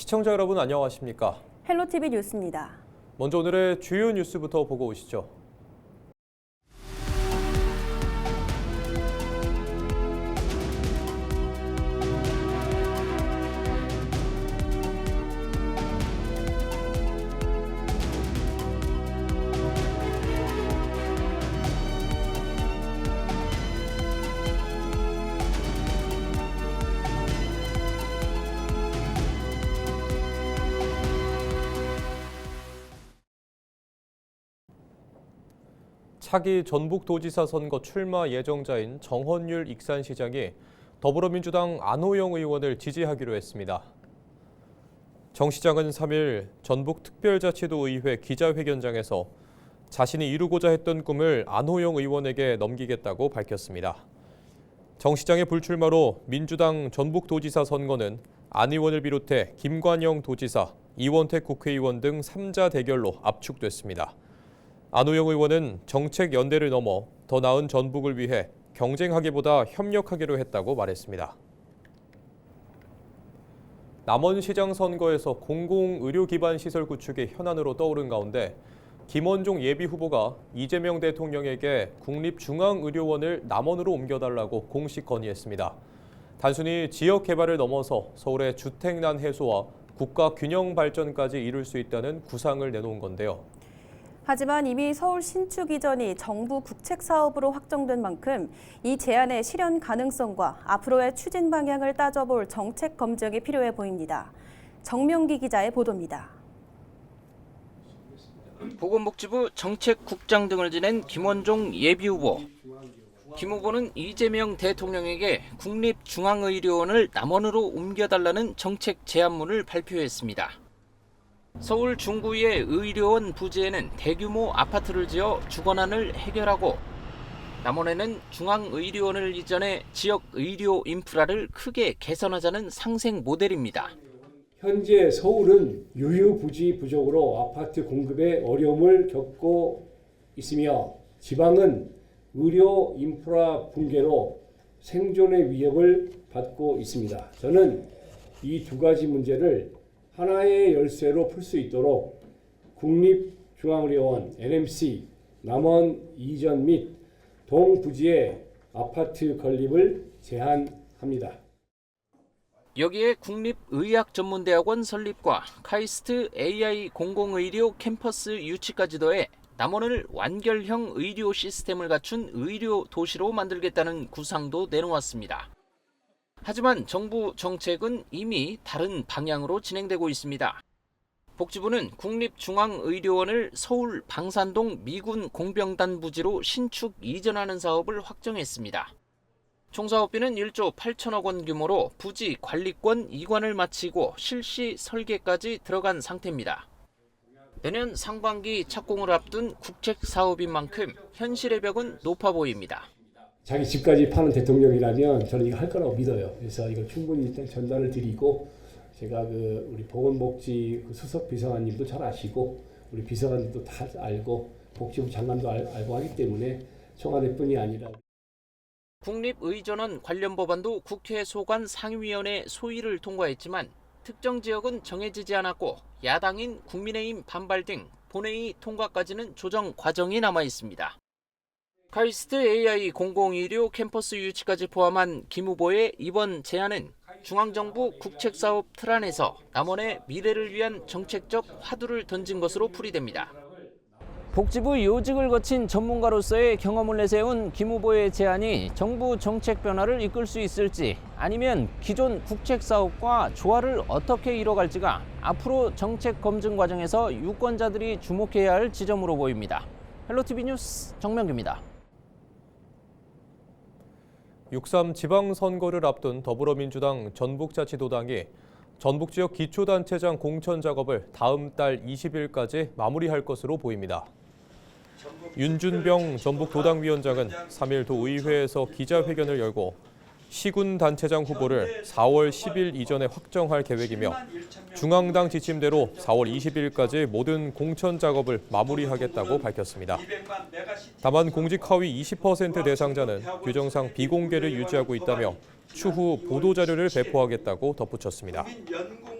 시청자 여러분 안녕하십니까? 헬로티비 뉴스입니다. 먼저 오늘의 주요 뉴스부터 보고 오시죠. 차기 전북도지사 선거 출마 예정자인 정헌율 익산시장이 더불어민주당 안호영 의원을 지지하기로 했습니다. 정 시장은 3일 전북특별자치도의회 기자회견장에서 자신이 이루고자 했던 꿈을 안호영 의원에게 넘기겠다고 밝혔습니다. 정 시장의 불출마로 민주당 전북도지사 선거는 안 의원을 비롯해 김관영 도지사, 이원택 국회의원 등 3자 대결로 압축됐습니다. 안호영 의원은 정책 연대를 넘어 더 나은 전북을 위해 경쟁하기보다 협력하기로 했다고 말했습니다. 남원시장 선거에서 공공의료 기반 시설 구축이 현안으로 떠오른 가운데 김원종 예비후보가 이재명 대통령에게 국립중앙의료원을 남원으로 옮겨달라고 공식 건의했습니다. 단순히 지역 개발을 넘어서 서울의 주택난 해소와 국가 균형 발전까지 이룰 수 있다는 구상을 내놓은 건데요. 하지만 이미 서울 신축 이전이 정부 국책 사업으로 확정된 만큼 이 제안의 실현 가능성과 앞으로의 추진 방향을 따져볼 정책 검증이 필요해 보입니다. 정명기 기자의 보도입니다. 보건복지부 정책국장 등을 지낸 김원종 예비후보. 김 후보는 이재명 대통령에게 국립중앙의료원을 남원으로 옮겨달라는 정책 제안문을 발표했습니다. 서울 중구의 의료원 부지에는 대규모 아파트를 지어 주거난을 해결하고 남원에는 중앙의료원을 이전해 지역 의료 인프라를 크게 개선하자는 상생 모델입니다. 현재 서울은 유휴부지 부족으로 아파트 공급에 어려움을 겪고 있으며 지방은 의료 인프라 붕괴로 생존의 위협을 받고 있습니다. 저는 이 두 가지 문제를 하나의 열쇠로 풀 수 있도록 국립중앙의료원 NMC 남원 이전 및 동부지의 아파트 건립을 제안합니다. 여기에 국립의학전문대학원 설립과 카이스트 AI 공공의료 캠퍼스 유치까지 더해 남원을 완결형 의료 시스템을 갖춘 의료 도시로 만들겠다는 구상도 내놓았습니다. 하지만 정부 정책은 이미 다른 방향으로 진행되고 있습니다. 복지부는 국립중앙의료원을 서울 방산동 미군 공병단 부지로 신축 이전하는 사업을 확정했습니다. 총 사업비는 1조 8천억 원 규모로 부지 관리권 이관을 마치고 실시 설계까지 들어간 상태입니다. 내년 상반기 착공을 앞둔 국책 사업인 만큼 현실의 벽은 높아 보입니다. 자기 집까지 파는 대통령이라면 저는 이거 할 거라고 믿어요. 그래서 이거 충분히 일단 전달을 드리고 제가 우리 보건복지 수석 비서관님도 잘 아시고 우리 비서관들도 다 알고 복지부 장관도 알고 하기 때문에 청와대뿐이 아니라 국립의전원 관련 법안도 국회 소관 상임위원회 소위를 통과했지만 특정 지역은 정해지지 않았고 야당인 국민의힘 반발 등 본회의 통과까지는 조정 과정이 남아 있습니다. 카이스트 AI 공공의료 캠퍼스 유치까지 포함한 김 후보의 이번 제안은 중앙정부 국책사업 틀 안에서 남원의 미래를 위한 정책적 화두를 던진 것으로 풀이됩니다. 복지부 요직을 거친 전문가로서의 경험을 내세운 김 후보의 제안이 정부 정책 변화를 이끌 수 있을지 아니면 기존 국책사업과 조화를 어떻게 이뤄갈지가 앞으로 정책 검증 과정에서 유권자들이 주목해야 할 지점으로 보입니다. 헬로티비 뉴스 정명기입니다. 6.3 지방선거를 앞둔 더불어민주당 전북자치도당이 전북지역 기초단체장 공천 작업을 다음 달 20일까지 마무리할 것으로 보입니다. 윤준병 전북도당위원장은 3일 도의회에서 기자회견을 열고 시군 단체장 후보를 4월 10일 이전에 확정할 계획이며 중앙당 지침대로 4월 20일까지 모든 공천 작업을 마무리하겠다고 밝혔습니다. 다만 공직 하위 20% 대상자는 규정상 비공개를 유지하고 있다며 추후 보도자료를 배포하겠다고 덧붙였습니다.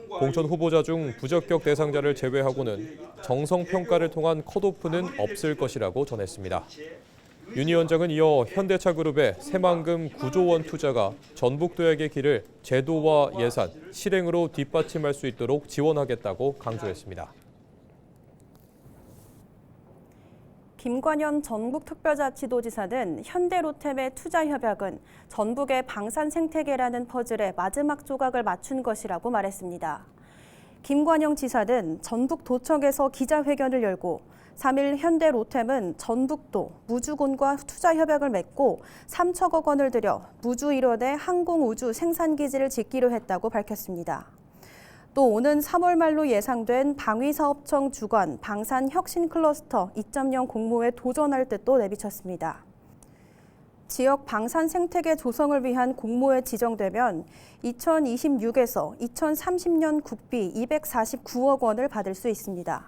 공천 후보자 중 부적격 대상자를 제외하고는 정성평가를 통한 컷오프는 없을 것이라고 전했습니다. 윤 위원장은 이어 현대차그룹의 새만금 9조 원 투자가 전북도약의 길을 제도와 예산, 실행으로 뒷받침할 수 있도록 지원하겠다고 강조했습니다. 김관현 전북특별자치도지사는 현대로템의 투자 협약은 전북의 방산 생태계라는 퍼즐의 마지막 조각을 맞춘 것이라고 말했습니다. 김관영 지사는 전북도청에서 기자회견을 열고 3일 현대로템은 전북도, 무주군과 투자 협약을 맺고 3천억 원을 들여 무주 일원의 항공우주 생산기지를 짓기로 했다고 밝혔습니다. 또 오는 3월 말로 예상된 방위사업청 주관 방산혁신클러스터 2.0 공모에 도전할 뜻도 내비쳤습니다. 지역 방산 생태계 조성을 위한 공모에 지정되면 2026에서 2030년 국비 249억 원을 받을 수 있습니다.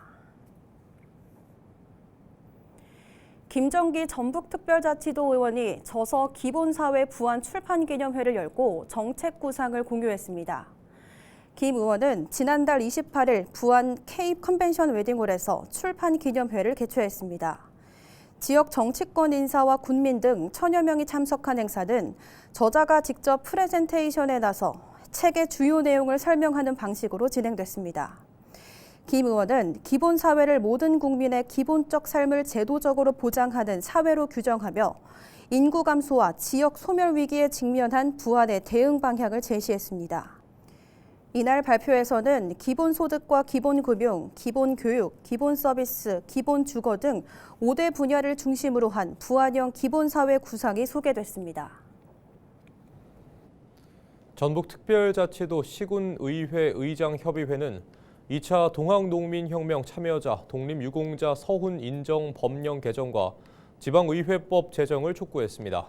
김정기 전북특별자치도 의원이 저서 기본사회 부안 출판기념회를 열고 정책 구상을 공유했습니다. 김 의원은 지난달 28일 부안 K 컨벤션 웨딩홀에서 출판 기념회를 개최했습니다. 지역 정치권 인사와 군민 등 천여 명이 참석한 행사는 저자가 직접 프레젠테이션에 나서 책의 주요 내용을 설명하는 방식으로 진행됐습니다. 김 의원은 기본사회를 모든 국민의 기본적 삶을 제도적으로 보장하는 사회로 규정하며 인구 감소와 지역 소멸 위기에 직면한 부안의 대응 방향을 제시했습니다. 이날 발표에서는 기본소득과 기본금융, 기본교육, 기본서비스, 기본주거 등 5대 분야를 중심으로 한 부안형 기본사회 구상이 소개됐습니다. 전북특별자치도 시군의회 의장협의회는 2차 동학농민혁명 참여자 독립유공자 서훈 인정 법령 개정과 지방의회법 제정을 촉구했습니다.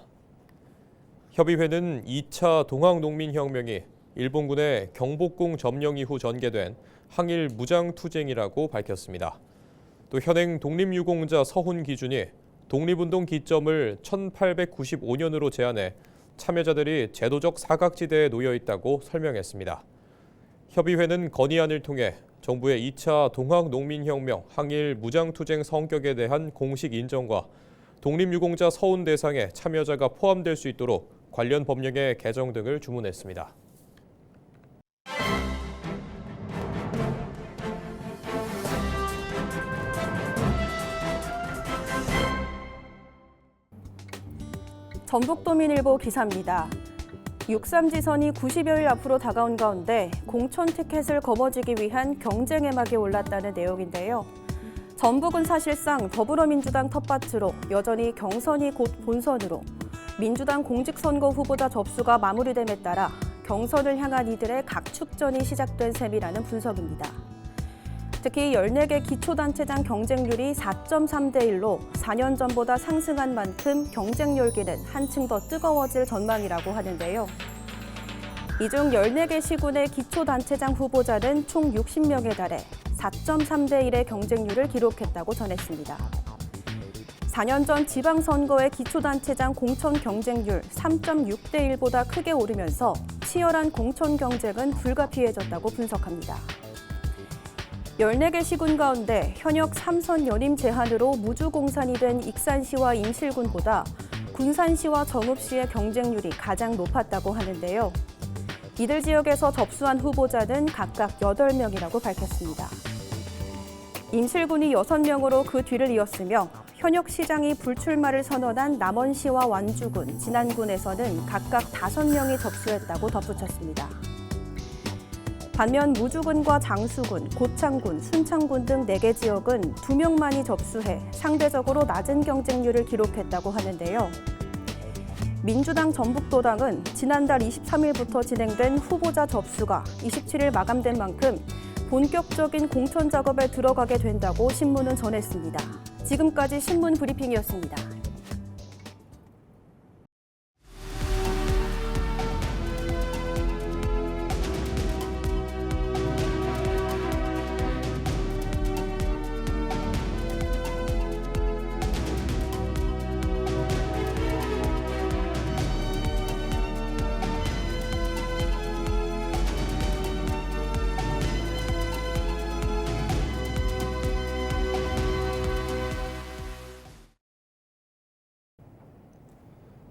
협의회는 2차 동학농민혁명이 일본군의 경복궁 점령 이후 전개된 항일 무장투쟁이라고 밝혔습니다. 또 현행 독립유공자 서훈 기준이 독립운동 기점을 1895년으로 제한해 참여자들이 제도적 사각지대에 놓여 있다고 설명했습니다. 협의회는 건의안을 통해 정부의 2차 동학농민혁명 항일 무장투쟁 성격에 대한 공식 인정과 독립유공자 서훈 대상에 참여자가 포함될 수 있도록 관련 법령의 개정 등을 주문했습니다. 전북도민일보 기사입니다. 6.3지선이 90여일 앞으로 다가온 가운데 공천 티켓을 거머쥐기 위한 경쟁의 막이 올랐다는 내용인데요. 전북은 사실상 더불어민주당 텃밭으로 여전히 경선이 곧 본선으로 민주당 공직선거 후보자 접수가 마무리됨에 따라 경선을 향한 이들의 각축전이 시작된 셈이라는 분석입니다. 특히 14개 기초단체장 경쟁률이 4.3대 1로 4년 전보다 상승한 만큼 경쟁 열기는 한층 더 뜨거워질 전망이라고 하는데요. 이 중 14개 시군의 기초단체장 후보자는 총 60명에 달해 4.3대 1의 경쟁률을 기록했다고 전했습니다. 4년 전 지방선거의 기초단체장 공천 경쟁률 3.6대 1보다 크게 오르면서 치열한 공천 경쟁은 불가피해졌다고 분석합니다. 14개 시군 가운데 현역 3선 연임 제한으로 무주공산이 된 익산시와 임실군보다 군산시와 정읍시의 경쟁률이 가장 높았다고 하는데요. 이들 지역에서 접수한 후보자는 각각 8명이라고 밝혔습니다. 임실군이 6명으로 그 뒤를 이었으며 현역 시장이 불출마를 선언한 남원시와 완주군, 진안군에서는 각각 5명이 접수했다고 덧붙였습니다. 반면 무주군과 장수군, 고창군, 순창군 등 4개 지역은 2명만이 접수해 상대적으로 낮은 경쟁률을 기록했다고 하는데요. 민주당 전북도당은 지난달 23일부터 진행된 후보자 접수가 27일 마감된 만큼 본격적인 공천 작업에 들어가게 된다고 신문은 전했습니다. 지금까지 신문 브리핑이었습니다.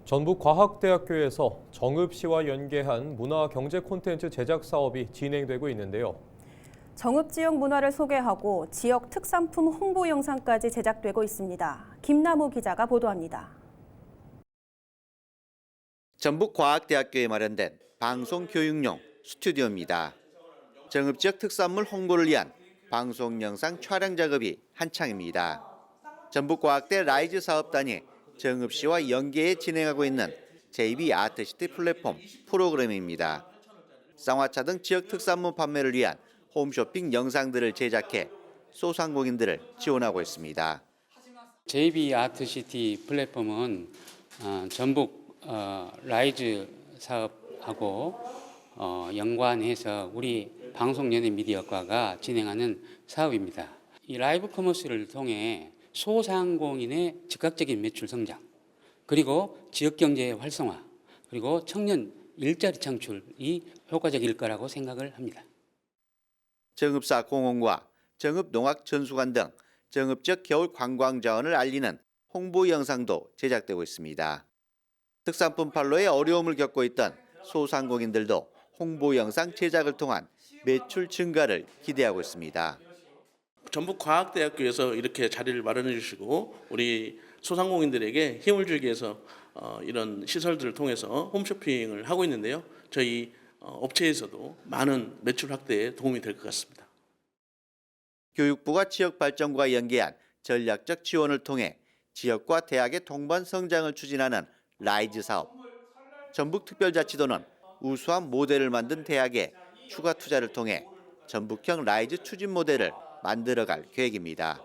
전북과학대학교에서 정읍시와 연계한 문화경제 콘텐츠 제작 사업이 진행되고 있는데요. 정읍 지역 문화를 소개하고 지역 특산품 홍보 영상까지 제작되고 있습니다. 김남우 기자가 보도합니다. 전북과학대학교에 마련된 방송교육용 스튜디오입니다. 정읍 지역 특산물 홍보를 위한 방송 영상 촬영 작업이 한창입니다. 전북과학대 라이즈 사업단이 정읍시와 연계해 진행하고 있는 JB 아트시티 플랫폼 프로그램입니다. 쌍화차 등 지역 특산물 판매를 위한 홈쇼핑 영상들을 제작해 소상공인들을 지원하고 있습니다. JB 아트시티 플랫폼은 전북 라이즈 사업하고 연관해서 우리 방송연예미디어과가 진행하는 사업입니다. 이 라이브 커머스를 통해 소상공인의 즉각적인 매출 성장, 그리고 지역경제의 활성화, 그리고 청년 일자리 창출이 효과적일 거라고 생각을 합니다. 정읍사 공원과 정읍농악전수관 등 정읍 지역 겨울 관광 자원을 알리는 홍보 영상도 제작되고 있습니다. 특산품 판로에 어려움을 겪고 있던 소상공인들도 홍보 영상 제작을 통한 매출 증가를 기대하고 있습니다. 전북과학대학교에서 이렇게 자리를 마련해 주시고 우리 소상공인들에게 힘을 주기 위해서 이런 시설들을 통해서 홈쇼핑을 하고 있는데요. 저희 업체에서도 많은 매출 확대에 도움이 될 것 같습니다. 교육부가 지역 발전과 연계한 전략적 지원을 통해 지역과 대학의 동반 성장을 추진하는 라이즈 사업. 전북특별자치도는 우수한 모델을 만든 대학에 추가 투자를 통해 전북형 라이즈 추진 모델을 만들어갈 계획입니다.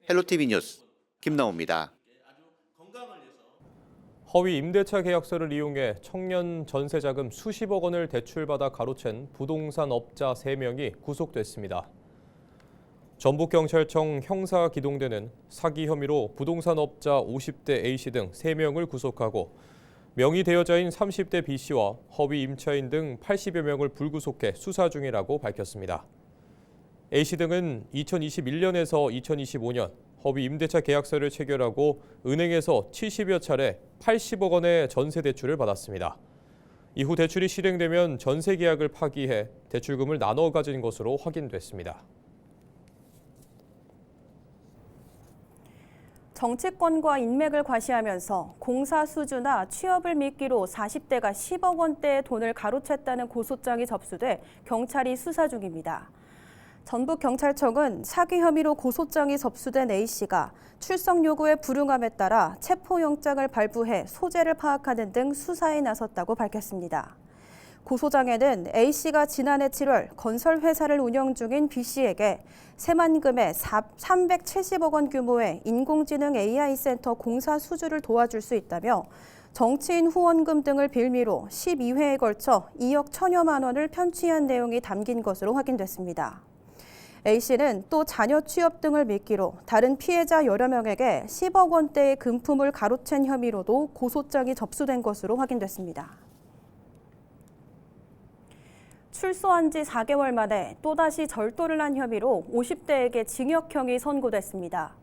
헬로티비 뉴스 김나옵니다. 허위 임대차 계약서를 이용해 청년 전세자금 수십억 원을 대출받아 가로챈 부동산 업자 3명이 구속됐습니다. 전북경찰청 형사기동대는 사기 혐의로 부동산 업자 50대 A씨 등 3명을 구속하고 명의대여자인 30대 B씨와 허위 임차인 등 80여 명을 불구속해 수사 중이라고 밝혔습니다. A씨 등은 2021년에서 2025년 허위 임대차 계약서를 체결하고 은행에서 70여 차례 80억 원의 전세 대출을 받았습니다. 이후 대출이 실행되면 전세 계약을 파기해 대출금을 나눠 가진 것으로 확인됐습니다. 정치권과 인맥을 과시하면서 공사 수주나 취업을 미끼로 40대가 10억 원대의 돈을 가로챘다는 고소장이 접수돼 경찰이 수사 중입니다. 전북경찰청은 사기 혐의로 고소장이 접수된 A씨가 출석 요구에 불응함에 따라 체포영장을 발부해 소재를 파악하는 등 수사에 나섰다고 밝혔습니다. 고소장에는 A씨가 지난해 7월 건설회사를 운영 중인 B씨에게 새만금의 370억 원 규모의 인공지능 AI 센터 공사 수주를 도와줄 수 있다며 정치인 후원금 등을 빌미로 12회에 걸쳐 2억 1천여만 원을 편취한 내용이 담긴 것으로 확인됐습니다. A씨는 또 자녀 취업 등을 미끼로 다른 피해자 여러 명에게 10억 원대의 금품을 가로챈 혐의로도 고소장이 접수된 것으로 확인됐습니다. 출소한 지 4개월 만에 또다시 절도를 한 혐의로 50대에게 징역형이 선고됐습니다.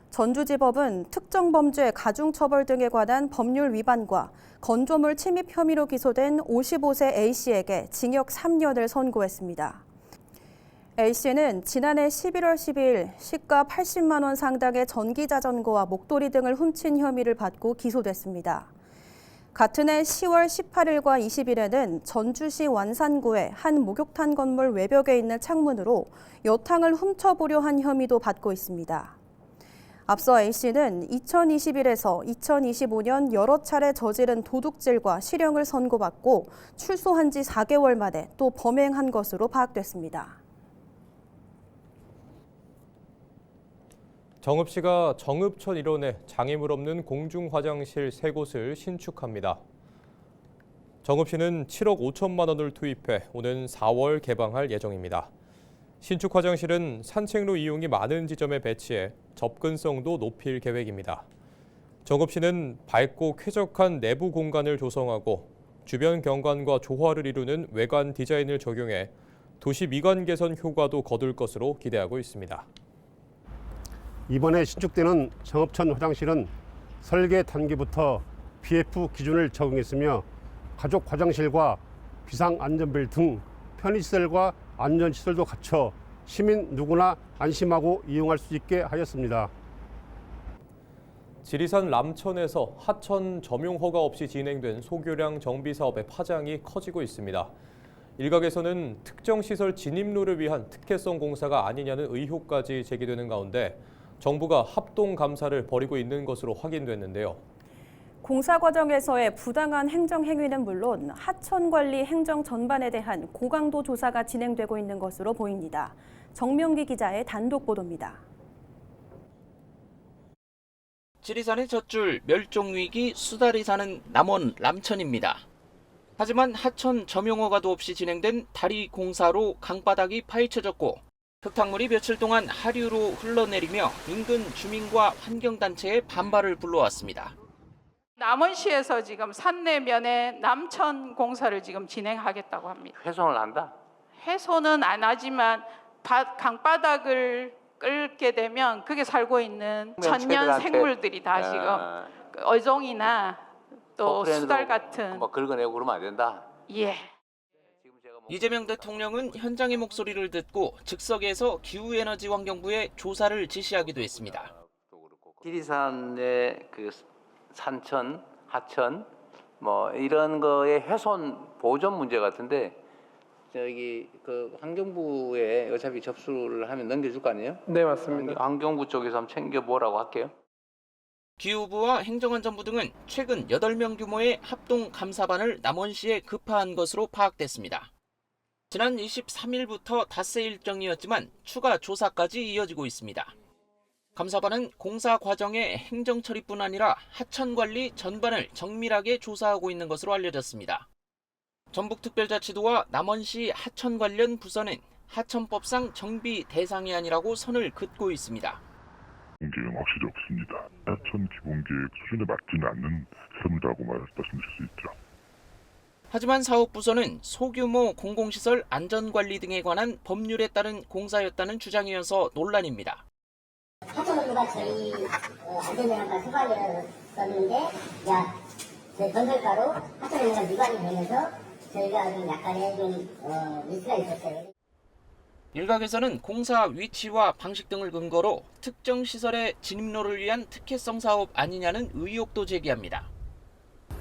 전주지법은 특정 범죄 가중처벌 등에 관한 법률 위반과 건조물 침입 혐의로 기소된 55세 A씨에게 징역 3년을 선고했습니다. A씨는 지난해 11월 12일 시가 80만 원 상당의 전기자전거와 목도리 등을 훔친 혐의를 받고 기소됐습니다. 같은 해 10월 18일과 20일에는 전주시 완산구의 한 목욕탕 건물 외벽에 있는 창문으로 여탕을 훔쳐보려 한 혐의도 받고 있습니다. 앞서 A씨는 2021에서 2025년 여러 차례 저지른 도둑질과 실형을 선고받고 출소한 지 4개월 만에 또 범행한 것으로 파악됐습니다. 정읍시가 정읍천 일원에 장애물 없는 공중 화장실 3곳을 신축합니다. 정읍시는 7억 5천만 원을 투입해 오는 4월 개방할 예정입니다. 신축 화장실은 산책로 이용이 많은 지점에 배치해 접근성도 높일 계획입니다. 정읍시는 밝고 쾌적한 내부 공간을 조성하고 주변 경관과 조화를 이루는 외관 디자인을 적용해 도시 미관 개선 효과도 거둘 것으로 기대하고 있습니다. 이번에 신축되는 정읍천 화장실은 설계 단계부터 BF 기준을 적용했으며 가족 화장실과 비상안전벨 등 편의시설과 안전시설도 갖춰 시민 누구나 안심하고 이용할 수 있게 하였습니다. 지리산 람천에서 하천 점용 허가 없이 진행된 소교량 정비 사업의 파장이 커지고 있습니다. 일각에서는 특정 시설 진입로를 위한 특혜성 공사가 아니냐는 의혹까지 제기되는 가운데 정부가 합동 감사를 벌이고 있는 것으로 확인됐는데요. 공사 과정에서의 부당한 행정 행위는 물론 하천 관리 행정 전반에 대한 고강도 조사가 진행되고 있는 것으로 보입니다. 정명기 기자의 단독 보도입니다. 지리산의 젖줄 멸종위기 수달이 사는 남원 람천입니다. 하지만 하천 점용 허가도 없이 진행된 다리 공사로 강바닥이 파헤쳐졌고 흙탕물이 며칠 동안 하류로 흘러내리며 인근 주민과 환경단체의 반발을 불러왔습니다. 남원시에서 지금 산내면에 남천 공사를 지금 진행하겠다고 합니다. 훼손을 한다? 훼손은 안 하지만 강바닥을 끓게 되면 그게 살고 있는 천년 생물들이 다 지금 어종이나 또 수달 같은 뭐 긁어내고 그러면 안 된다? 예. 이재명 대통령은 현장의 목소리를 듣고 즉석에서 기후에너지환경부에 조사를 지시하기도 했습니다. 지리산의 그 산천, 하천 뭐 이런 거의 훼손 보전 문제 같은데 저기 그 환경부에 어차피 접수를 하면 넘겨줄 거 아니에요? 네, 맞습니다. 환경부 쪽에서 한번 챙겨보라고 할게요. 기후부와 행정안전부 등은 최근 8명 규모의 합동 감사반을 남원시에 급파한 것으로 파악됐습니다. 지난 23일부터 닷새 일정이었지만 추가 조사까지 이어지고 있습니다. 감사반은 공사 과정의 행정 처리뿐 아니라 하천 관리 전반을 정밀하게 조사하고 있는 것으로 알려졌습니다. 전북특별자치도와 남원시 하천 관련 부서는 하천법상 정비 대상이 아니라고 선을 긋고 있습니다. 기본계획은 확실히 없습니다. 하천 기본계획 수준에 맞지는 않는 시설물이라고 말씀드릴 수 있죠. 하지만 사업부서는 소규모 공공시설 안전관리 등에 관한 법률에 따른 공사였다는 주장이어서 논란입니다. 하천업주가 저희 안전장관 수반이었는데 저희 건설가로 하천업주가 위반이 되면서 저희가 좀 약간의 미스가 있었어요. 일각에서는 공사 위치와 방식 등을 근거로 특정 시설의 진입로를 위한 특혜성 사업 아니냐는 의혹도 제기합니다.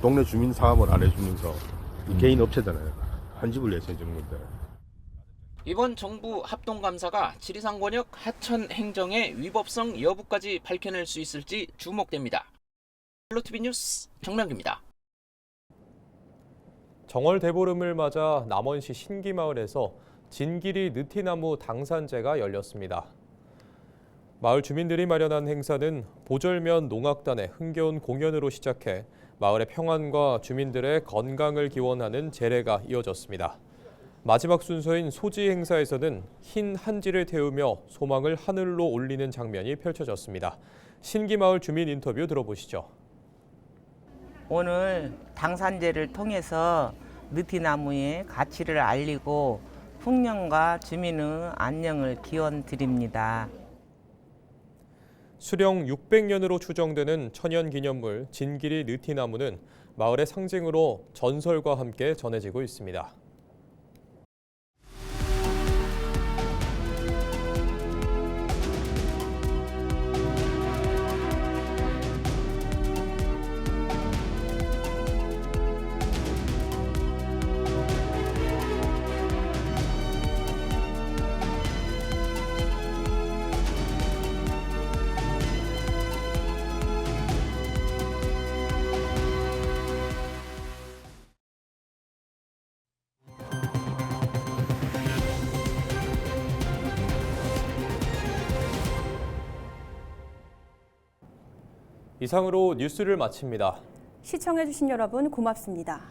동네 주민 사업을 안 해주면서 개인 업체잖아요. 한 집을 내서 해주는 건데. 이번 정부 합동감사가 지리산 권역 하천 행정의 위법성 여부까지 밝혀낼 수 있을지 주목됩니다. 헬로티비 뉴스 정명기입니다. 정월 대보름을 맞아 남원시 신기마을에서 진기리 느티나무 당산제가 열렸습니다. 마을 주민들이 마련한 행사는 보절면 농악단의 흥겨운 공연으로 시작해 마을의 평안과 주민들의 건강을 기원하는 제례가 이어졌습니다. 마지막 순서인 소지 행사에서는 흰 한지를 태우며 소망을 하늘로 올리는 장면이 펼쳐졌습니다. 신기마을 주민 인터뷰 들어보시죠. 오늘 당산제를 통해서 느티나무의 가치를 알리고 풍년과 주민의 안녕을 기원드립니다. 수령 600년으로 추정되는 천연기념물 진기리 느티나무는 마을의 상징으로 전설과 함께 전해지고 있습니다. 이상으로 뉴스를 마칩니다. 시청해주신 여러분 고맙습니다.